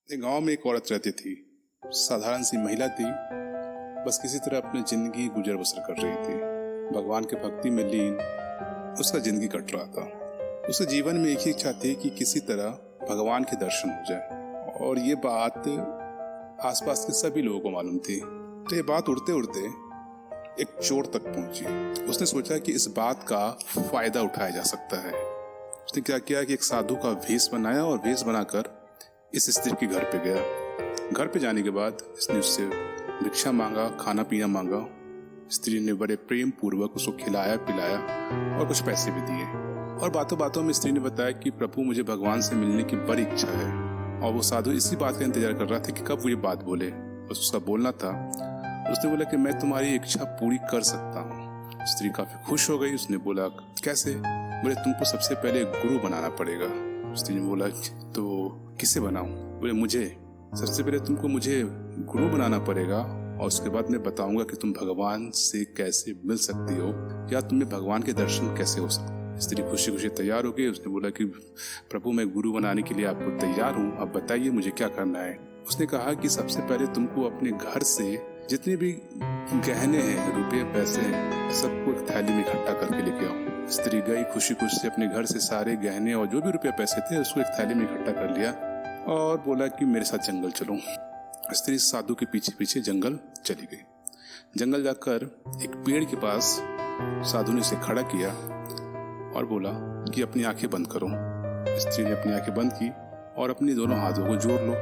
एक गांव में एक औरत रहती थी। साधारण सी महिला थी, बस किसी तरह अपनी जिंदगी गुजर बसर कर रही थी। भगवान के भक्ति में लीन उसका जिंदगी कट रहा था। उसके जीवन में एक ही इच्छा थी कि किसी तरह भगवान के दर्शन हो जाए, और ये बात आसपास के सभी लोगों को मालूम थी। तो ये बात उड़ते उड़ते एक चोर तक पहुंची। उसने सोचा कि इस बात का फायदा उठाया जा सकता है। उसने क्या किया कि एक साधु का वेश बनाया और वेश बनाकर इस स्त्री के घर पे गया। घर पे जाने के बाद इसने उससे भिक्षा मांगा, खाना पीना मांगा। स्त्री ने बड़े प्रेम पूर्वक उसको खिलाया पिलाया और कुछ पैसे भी दिए। और बातों बातों में स्त्री ने बताया कि प्रभु, मुझे भगवान से मिलने की बड़ी इच्छा है। और वो साधु इसी बात का इंतजार कर रहा था कि कब वो ये बात बोले। बस उसका बोलना था। उसने बोला कि मैं तुम्हारी इच्छा पूरी कर सकता हूँ। स्त्री काफी खुश हो गई। उसने बोला, कैसे? बोले, तुमको सबसे पहले गुरु बनाना पड़ेगा। स्त्री ने बोला, तो किसे बनाऊं? बोले, मुझे। सबसे पहले तुमको मुझे गुरु बनाना पड़ेगा, और उसके बाद मैं बताऊंगा कि तुम भगवान से कैसे मिल सकती हो, या तुम्हें भगवान के दर्शन कैसे हो सकते। स्त्री खुशी खुशी तैयार हो गई। उसने बोला कि प्रभु, मैं गुरु बनाने के लिए आपको तैयार हूँ, अब बताइए मुझे क्या करना है। उसने कहा कि सबसे पहले तुमको अपने घर से जितने भी गहने हैं, रुपये पैसे हैं, सबको एक थैली में इकट्ठा करके लेके आओ। स्त्री गई, खुशी खुशी से अपने घर से सारे गहने और जो भी रुपये पैसे थे उसको एक थैली में इकट्ठा कर लिया और बोला कि मेरे साथ जंगल चलो। स्त्री साधु के पीछे पीछे जंगल चली गई। जंगल जाकर एक पेड़ के पास साधु ने उसे खड़ा किया और बोला कि अपनी आंखें बंद करो। स्त्री ने अपनी आंखें बंद की और अपनी दोनों हाथों को जोड़ लो।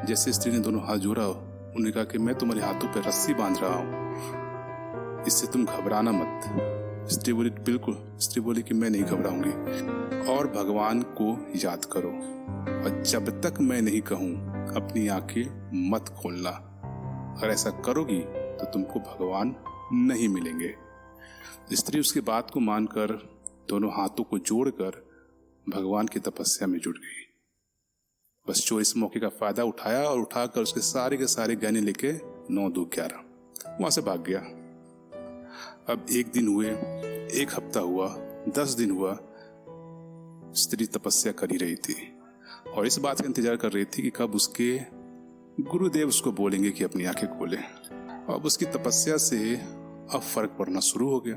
जैसे स्त्री ने दोनों हाथ जोड़ा, उन्होंने कहा कि मैं तुम्हारे हाथों पर रस्सी बांध रहा हूँ, इससे तुम घबराना मत। स्त्री बोली, बिल्कुल। स्त्री बोली कि मैं नहीं घबराऊंगी, और भगवान को याद करो, और जब तक मैं नहीं कहूँ अपनी आंखें मत खोलना। अगर ऐसा करोगी तो तुमको भगवान नहीं मिलेंगे। स्त्री उसकी बात को मानकर दोनों हाथों को जोड़कर भगवान की तपस्या में जुट गई। बस चोर इस मौके का फायदा उठाया और उठाकर उसके सारे के सारे गहने लेके 9, 2, 11 वहां से भाग गया। अब 1 दिन हुए, 1 हफ्ता हुआ, 10 दिन हुआ। स्त्री तपस्या कर ही रही थी और इस बात का इंतजार कर रही थी कि कब उसके गुरुदेव उसको बोलेंगे कि अपनी आंखें खोले। अब उसकी तपस्या से अब फर्क पड़ना शुरू हो गया।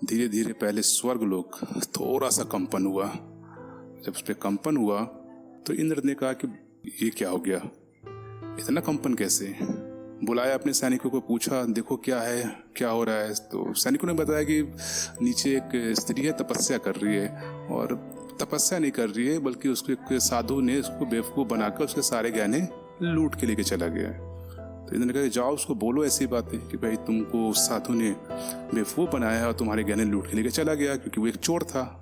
धीरे धीरे पहले स्वर्ग लोक थोड़ा सा कंपन हुआ। जब उस पर कंपन हुआ तो इंद्र ने कहा कि ये क्या हो गया, इतना कंपन कैसे? बुलाया अपने सैनिकों को, पूछा देखो क्या है, क्या हो रहा है। तो सैनिकों ने बताया कि नीचे एक स्त्री है, तपस्या कर रही है, और तपस्या नहीं कर रही है बल्कि उसको एक साधु ने उसको बेवकूफ बनाकर उसके सारे गहने लूट के लेके चला गया है। तो इंद्र ने कहा, जाओ उसको बोलो ऐसी बातें कि भाई तुमको साधु ने बेवकूफ बनाया है और तुम्हारे गहने लूट के लेके चला गया, क्योंकि वो एक चोर था।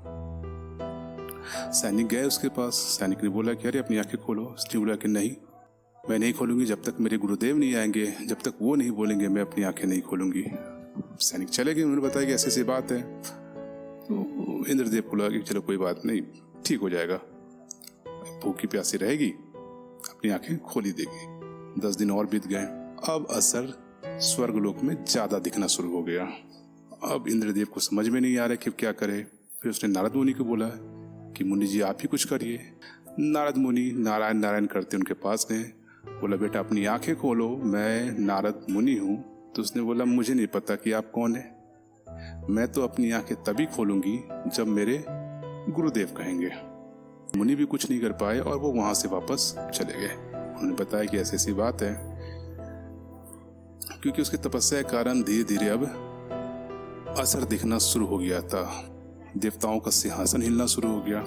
सैनिक गए उसके पास। सैनिक ने बोला कि अरे अपनी आंखें खोलो। स्त्री बोला कि नहीं, मैं नहीं खोलूंगी जब तक मेरे गुरुदेव नहीं आएंगे, जब तक वो नहीं बोलेंगे मैं अपनी आंखें नहीं खोलूंगी। सैनिक चले गए। उन्होंने बताया कि ऐसी ऐसी बात है। तो इंद्रदेव को लगा कि चलो कोई बात नहीं, ठीक हो जाएगा, भूखी प्यासी रहेगी, अपनी आंखें खोली देगी। 10 दिन और बीत गए। अब असर स्वर्गलोक में ज्यादा दिखना शुरू हो गया। अब इंद्रदेव को समझ में नहीं आ रहा कि क्या करे। फिर उसने नारद मुनि को बोला कि मुनि जी आप ही कुछ करिए। नारद मुनि नारायण नारायण करते उनके पास गए। बोला, बेटा अपनी आंखें खोलो, मैं नारद मुनि हूँ। तो उसने बोला, मुझे नहीं पता कि आप कौन है, मैं तो अपनी आंखें तभी खोलूंगी जब मेरे गुरुदेव कहेंगे। मुनि भी कुछ नहीं कर पाए और वो वहां से वापस चले गए। उन्होंने बताया कि ऐसी ऐसी बात है, क्योंकि उसकी तपस्या के कारण धीरे धीरे अब असर दिखना शुरू हो गया था। देवताओं का सिंहासन हिलना शुरू हो गया।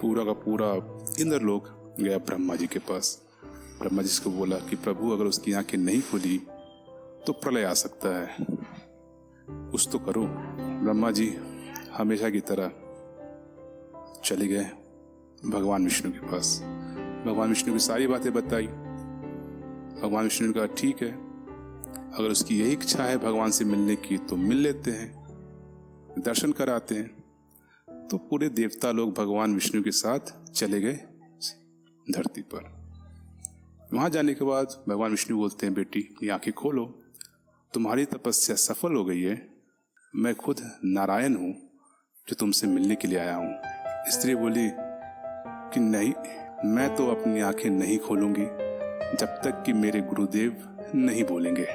पूरा का पूरा इंद्रलोक गया ब्रह्मा जी के पास। ब्रह्मा जी को बोला कि प्रभु, अगर उसकी आंखें नहीं खुली तो प्रलय आ सकता है, कुछ तो करो। ब्रह्मा जी हमेशा की तरह चले गए भगवान विष्णु के पास। भगवान विष्णु की सारी बातें बताई। भगवान विष्णु ने कहा, ठीक है, अगर उसकी यही इच्छा है भगवान से मिलने की तो मिल लेते हैं, दर्शन कराते हैं। तो पूरे देवता लोग भगवान विष्णु के साथ चले गए धरती पर। वहां जाने के बाद भगवान विष्णु बोलते हैं, बेटी अपनी आंखें खोलो, तुम्हारी तपस्या सफल हो गई है, मैं खुद नारायण हूं जो तुमसे मिलने के लिए आया हूं। स्त्री बोली कि नहीं, मैं तो अपनी आंखें नहीं खोलूंगी जब तक कि मेरे गुरुदेव नहीं बोलेंगे।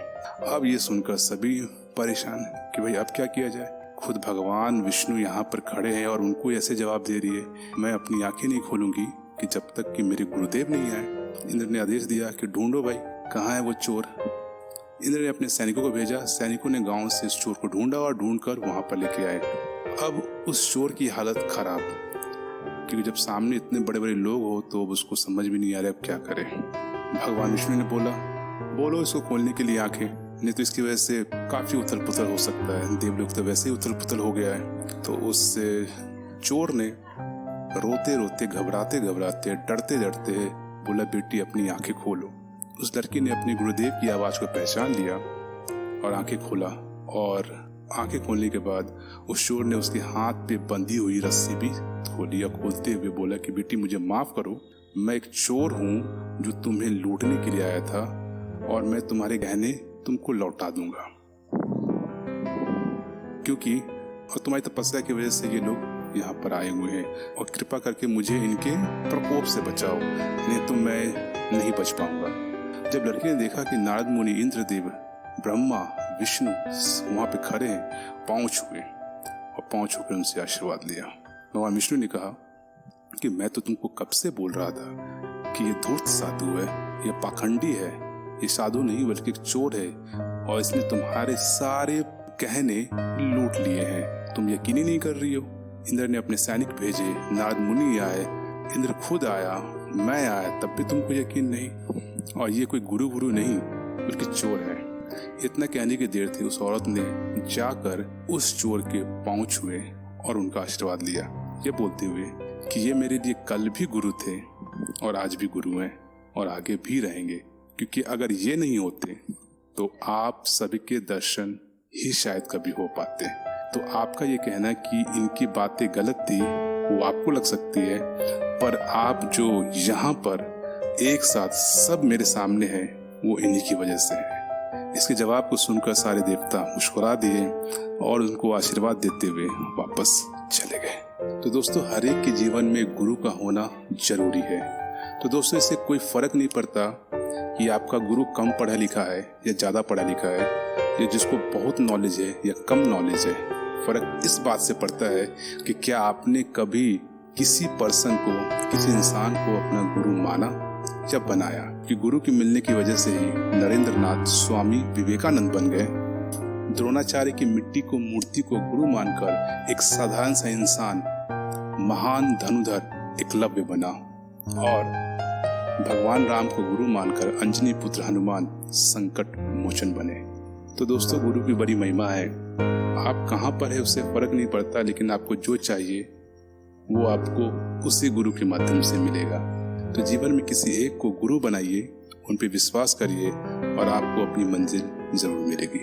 अब ये सुनकर सभी परेशान कि भाई अब क्या किया जाए। खुद भगवान विष्णु यहाँ पर खड़े हैं और उनको ऐसे जवाब दे रही है, मैं अपनी आंखें नहीं खोलूंगी कि जब तक कि मेरे गुरुदेव नहीं आए। इंद्र ने आदेश दिया कि ढूंढो भाई, कहाँ है वो चोर। इंद्र ने अपने सैनिकों को भेजा। सैनिकों ने गांव से इस चोर को ढूंढा और ढूंढकर वहां पर लेके आए। अब उस चोर की हालत खराब, क्योंकि जब सामने इतने बड़े बड़े लोग हो तो अब उसको समझ भी नहीं आ रहा अब क्या करे। भगवान विष्णु ने बोला, बोलो इसको खोलने के लिए आंखें, नहीं तो इसकी वजह से काफी उथल पुथल हो सकता है। देवलोक तो वैसे ही उथल पुथल हो गया है। तो उस चोर ने रोते रोते, घबराते घबराते, डरते डरते बोला, बेटी अपनी आंखें खोलो। उस लड़की ने अपने गुरुदेव की आवाज को पहचान लिया और आंखें खोला। और आंखें खोलने के बाद उस चोर ने उसके हाथ पे बंधी हुई रस्सी भी खोली और खोलते हुए बोला कि बेटी मुझे माफ करो, मैं एक चोर हूँ जो तुम्हें लूटने के लिए आया था और मैं तुम्हारे गहने तुमको लौटा दूंगा, क्योंकि और तुम्हारी तपस्या की वजह से ये लोग यहाँ पर आए हुए हैं, और कृपा करके मुझे इनके प्रकोप से बचाओ, नहीं तो मैं नहीं बच पाऊंगा। जब लड़की ने देखा कि नारद मुनि, इंद्रदेव, ब्रह्मा, विष्णु वहां पे खड़े हैं, पांव छुए और पांव छूकर उनसे आशीर्वाद लिया। भगवान विष्णु ने कहा कि मैं तो तुमको कब से बोल रहा था कि ये धूर्त साधु है, ये पाखंडी है, ये साधु नहीं बल्कि एक चोर है और इसने तुम्हारे सारे गहने लूट लिए हैं। तुम यकीन ही नहीं कर रही हो। इंद्र ने अपने सैनिक भेजे, नारद मुनि आए, इंद्र खुद आया, मैं आया, तब भी तुमको यकीन नहीं। और ये कोई गुरु नहीं बल्कि चोर है। इतना कहने की देर थी, उस औरत ने जाकर उस चोर के पांव छुए और उनका आशीर्वाद लिया, ये बोलते हुए कि ये मेरे लिए कल भी गुरु थे और आज भी गुरु हैं और आगे भी रहेंगे, क्योंकि अगर ये नहीं होते तो आप सभी के दर्शन ही शायद कभी हो पाते। तो आपका ये कहना कि इनकी बातें गलत थी वो आपको लग सकती है, पर आप जो यहाँ पर एक साथ सब मेरे सामने हैं वो इन्हीं की वजह से है। इसके जवाब को सुनकर सारे देवता मुस्कुरा दिए और उनको आशीर्वाद देते हुए वापस चले गए। तो दोस्तों, हर एक के जीवन में गुरु का होना जरूरी है। तो दोस्तों, इससे कोई फर्क नहीं पड़ता कि आपका गुरु कम पढ़ा लिखा है या ज्यादा पढ़ा लिखा है, या जिसको बहुत नॉलेज है या कम नॉलेज है। फर्क इस बात से पड़ता है कि क्या आपने कभी किसी पर्सन को, किसी इंसान को अपना गुरु माना या बनाया। कि गुरु की मिलने की वजह से ही नरेंद्रनाथ स्वामी विवेकानंद बन गए। द्रोणाचार्य की मिट्टी को, मूर्ति को गुरु मानकर एक साधारण सा इंसान महान धनुधर एकलव्य बना, और भगवान राम को गुरु मानकर अंजनी पुत्र हनुमान संकट मोचन बने। तो दोस्तों, गुरु की बड़ी महिमा है। आप कहाँ पर है उससे फर्क नहीं पड़ता, लेकिन आपको जो चाहिए वो आपको उसी गुरु के माध्यम से मिलेगा। तो जीवन में किसी एक को गुरु बनाइए, उन पे विश्वास करिए और आपको अपनी मंजिल जरूर मिलेगी।